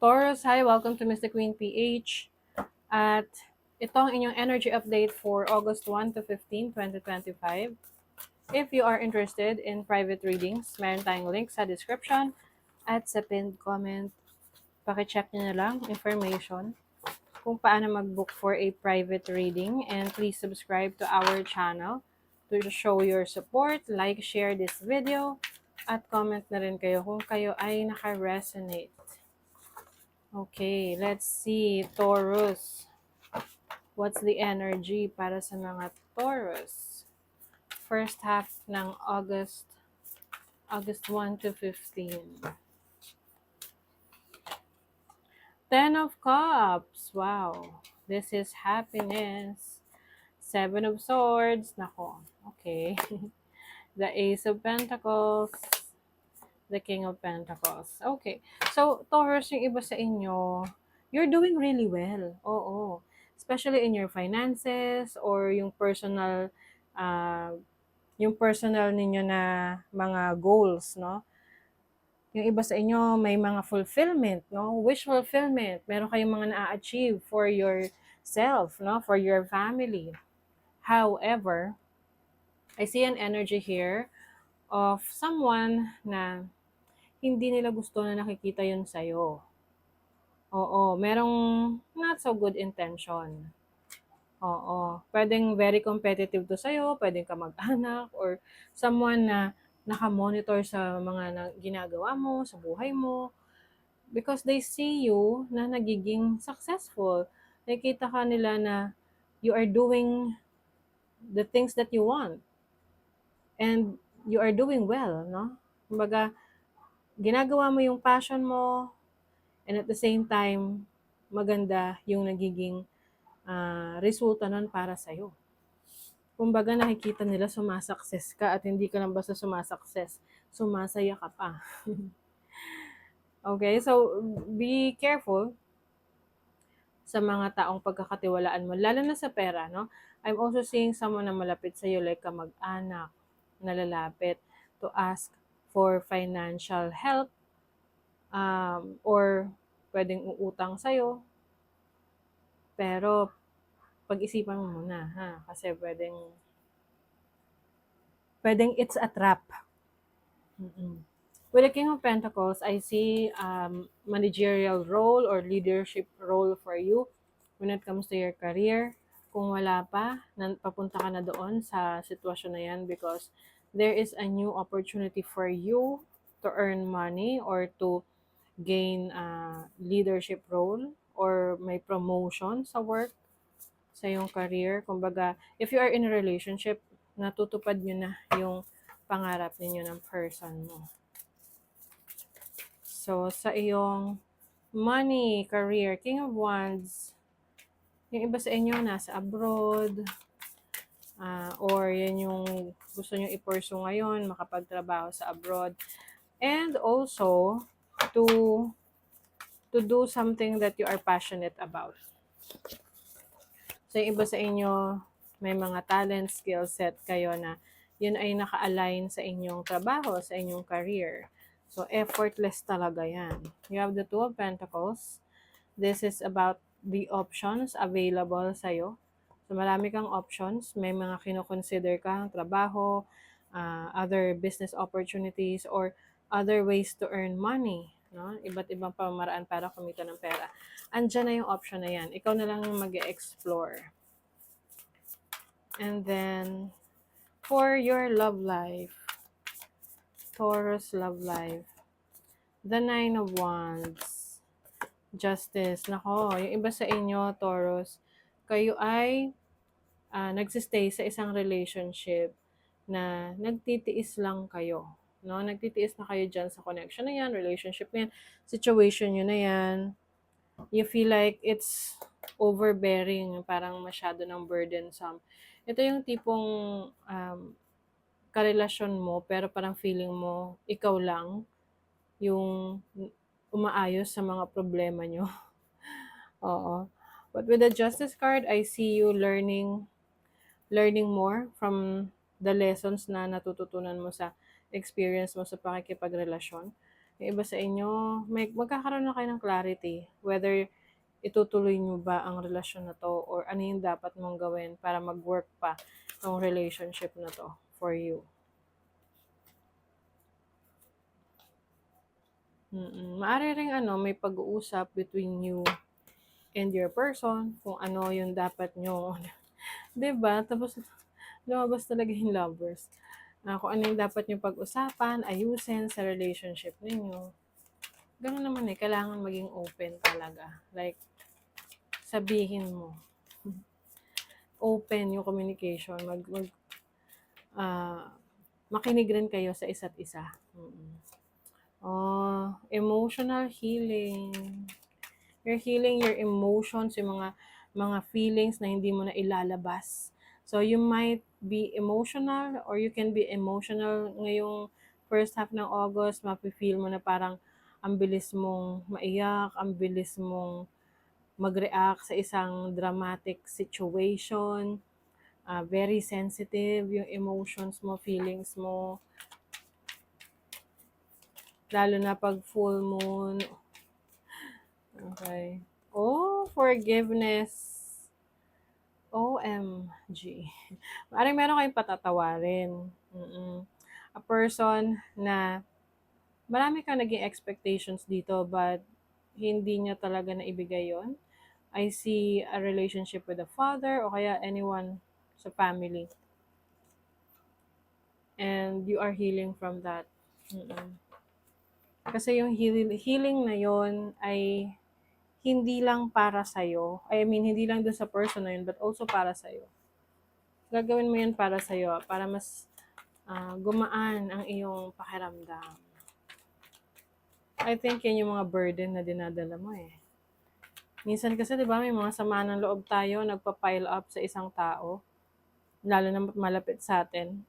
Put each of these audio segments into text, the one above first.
Taurus, hi! Welcome to Mr. Queen PH. At ito ang inyong energy update for August 1 to 15, 2025. If you are interested in private readings, meron tayong link sa description at sa pinned comment. Pakicheck nyo na lang information kung paano mag-book for a private reading, and please subscribe to our channel to show your support, like, share this video, at comment na rin kayo kung kayo ay naka-resonate. Okay, let's see, Taurus. What's the energy para sa mga Taurus? First half ng August 1 to 15. Ten of Cups. Wow. This is happiness. Seven of Swords. Nako. Okay. The Ace of Pentacles. The King of Pentacles. Okay. So, Taurus, yung iba sa inyo, you're doing really well. Oo. Especially in your finances or uh, yung personal ninyo na mga goals, no? Yung iba sa inyo, may mga fulfillment, no? Wish fulfillment. Meron kayong mga na-achieve for yourself, no? For your family. However, I see an energy here of someone na hindi nila gusto na nakikita yun sa'yo. Oo, merong not so good intention. Oo, pwedeng very competitive to sa'yo, pwedeng kamag-anak, or someone na naka-monitor sa mga ginagawa mo, sa buhay mo, because they see you na nagiging successful. Nakikita ka nila na you are doing the things that you want, and you are doing well, no? Kumbaga, ginagawa mo yung passion mo, and at the same time, maganda yung nagiging resulta nun para sa'yo. Kumbaga, nakikita nila sumasakses ka, at hindi ka lang basta sumasakses, sumasaya ka pa. Okay, so be careful sa mga taong pagkakatiwalaan mo, lalo na sa pera, no? I'm also seeing someone na malapit sa'yo, like kamag-anak, na lalapit to ask for financial help, or pwedeng uutang sa'yo, pero pag-isipan mo muna, ha? Kasi pwedeng it's a trap. With the King of Pentacles, I see managerial role or leadership role for you when it comes to your career. Kung wala pa, papunta ka na doon sa sitwasyon na yan, because there is a new opportunity for you to earn money or to gain leadership role, or may promotion sa work, sa iyong career. Kumbaga, if you are in a relationship, natutupad nyo na yung pangarap ninyo ng person mo. So, sa iyong money, career, King of Wands, yung iba sa inyo nasa abroad, or yan yung gusto nyo i-pursue ngayon, makapagtrabaho sa abroad. And also, to do something that you are passionate about. So, yung iba sa inyo, may mga talent, skill set kayo na yun ay naka-align sa inyong trabaho, sa inyong career. So, effortless talaga yan. You have the Two of Pentacles. This is about the options available sa'yo. So, marami kang options. May mga kinoconsider kang trabaho, other business opportunities, or other ways to earn money. No? Iba't ibang pamamaraan para kumita ng pera. Andyan na yung option na yan. Ikaw na lang yung mag-explore. And then, for your love life, Taurus love life, the Nine of Wands, Justice. Nako, yung iba sa inyo, Taurus, kayo ay nagsistay sa isang relationship na nagtitiis lang kayo. No? Nagtitiis na kayo dyan sa connection na yan, relationship na yan, situation nyo na yan. You feel like it's overbearing, parang masyado ng burdensome. Ito yung tipong karelasyon mo, pero parang feeling mo, ikaw lang yung umaayos sa mga problema nyo. Oo. But with the Justice card, I see you learning more from the lessons na natututunan mo sa experience mo sa pakikipagrelasyon. Yung iba sa inyo, magkakaroon na kayo ng clarity whether itutuloy nyo ba ang relasyon na to or ano yung dapat mong gawin para mag-work pa yung relationship na to for you. Maari ring may pag-uusap between you and your person kung ano yung dapat nyo. 'Di ba? Tapos lumabas talaga yung lovers. Kung ano yung dapat nyo pag-usapan, ayusin sa relationship ninyo. Ganun naman kailangan maging open talaga. Like, sabihin mo. Open yung communication. Ah, makinig rin kayo sa isa't isa. Oh, emotional healing. You're healing your emotions, yung mga feelings na hindi mo na ilalabas. So, you might be emotional or you can be emotional ngayong first half ng August. Mafe-feel mo na parang ang bilis mong maiyak, ang bilis mong mag-react sa isang dramatic situation. Very sensitive yung emotions mo, feelings mo. Lalo na pag full moon. Okay. Oh, forgiveness. OMG. Maaaring meron kayong patatawarin. A person na marami kang naging expectations dito but hindi niya talaga naibigay yon. I see a relationship with a father o kaya anyone sa family. And you are healing from that. Kasi yung healing na yon ay hindi lang para sa'yo. I mean, hindi lang dun sa person na yun, but also para sa'yo. Gagawin mo yun para sa'yo, para mas gumaan ang iyong pakiramdam. I think yan yung mga burden na dinadala mo Minsan kasi 'di ba may mga sama ng loob tayo nagpa-pile up sa isang tao, lalo na malapit sa atin.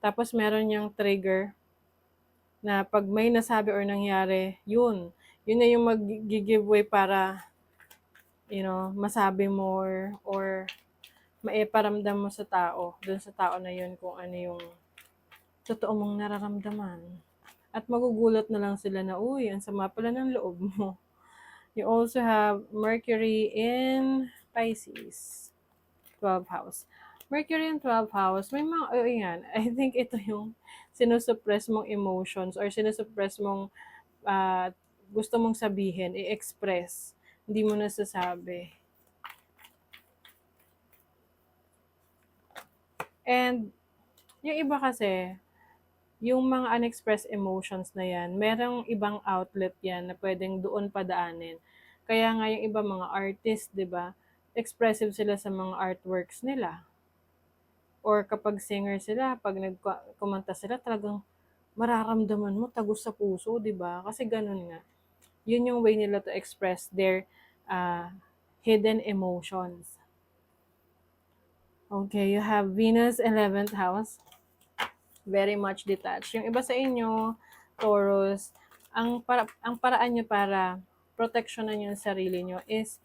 Tapos meron yung trigger na pag may nasabi or nangyari, yun na yung mag-give way para masabi mo or maiparamdam mo sa tao, dun sa tao na yun kung ano yung totoo mong nararamdaman. At magugulat na lang sila na, uy, ang sama pala ng loob mo. You also have Mercury in Pisces, 12th house. Mercury in 12th house, may mga, yan, I think ito yung sinusuppress mong emotions or sinusuppress mong gusto mong sabihin, i-express. Hindi mo nasasabi. And, yung iba kasi, yung mga unexpressed emotions na yan, merong ibang outlet yan na pwedeng doon padaanin. Kaya nga yung iba mga artist, di ba, expressive sila sa mga artworks nila. Or kapag singer sila, pag nagkumanta sila, talagang mararamdaman mo, tagos sa puso, di ba? Kasi ganun nga. Yun yung way nila to express their hidden emotions. Okay, you have Venus 11th house. Very much detached. Yung iba sa inyo, Taurus, ang paraan nyo para proteksyonan yung sarili nyo is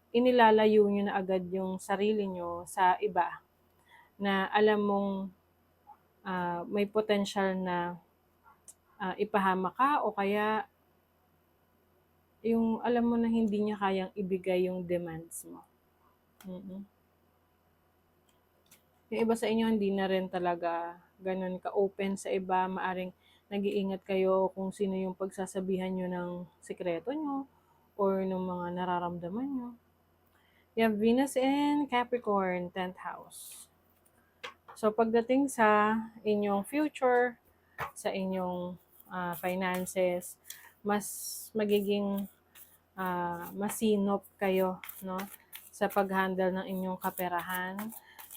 inilalayo nyo na agad yung sarili nyo sa iba na alam mong may potential na ipahama ka o kaya yung alam mo na hindi niya kayang ibigay yung demands mo. Yung iba sa inyo hindi na rin talaga ganun ka-open sa iba, maaring nag-iingat kayo kung sino yung pagsasabihan nyo ng sikreto nyo or ng mga nararamdaman nyo. You have Venus in Capricorn, 10th house. So, pagdating sa inyong future, sa inyong finances, mas magiging masinop kayo, no? Sa pag-handle ng inyong kaperahan.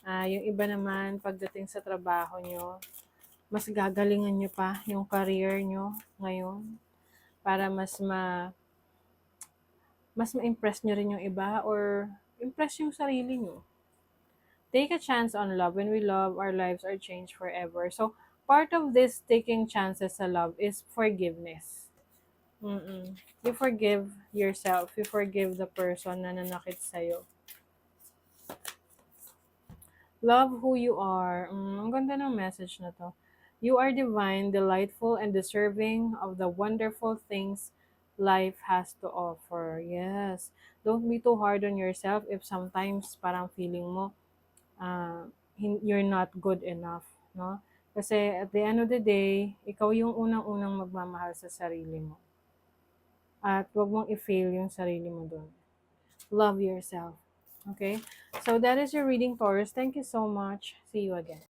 Yung iba naman, pagdating sa trabaho nyo, mas gagalingan nyo pa yung career nyo ngayon para mas ma-impress nyo rin yung iba or impress yung sarili nyo. Take a chance on love. When we love, our lives are changed forever. So, part of this taking chances sa love is forgiveness. You forgive yourself. You forgive the person na nanakit sa'yo. Love who you are. Ang ganda ng message na to. You are divine, delightful, and deserving of the wonderful things life has to offer. Yes. Don't be too hard on yourself if sometimes parang feeling mo you're not good enough, no? Kasi at the end of the day, ikaw yung unang-unang magmamahal sa sarili mo. At wag mong i-fail yung sarili mo dun. Love yourself. Okay? So that is your reading, Taurus. Thank you so much. See you again.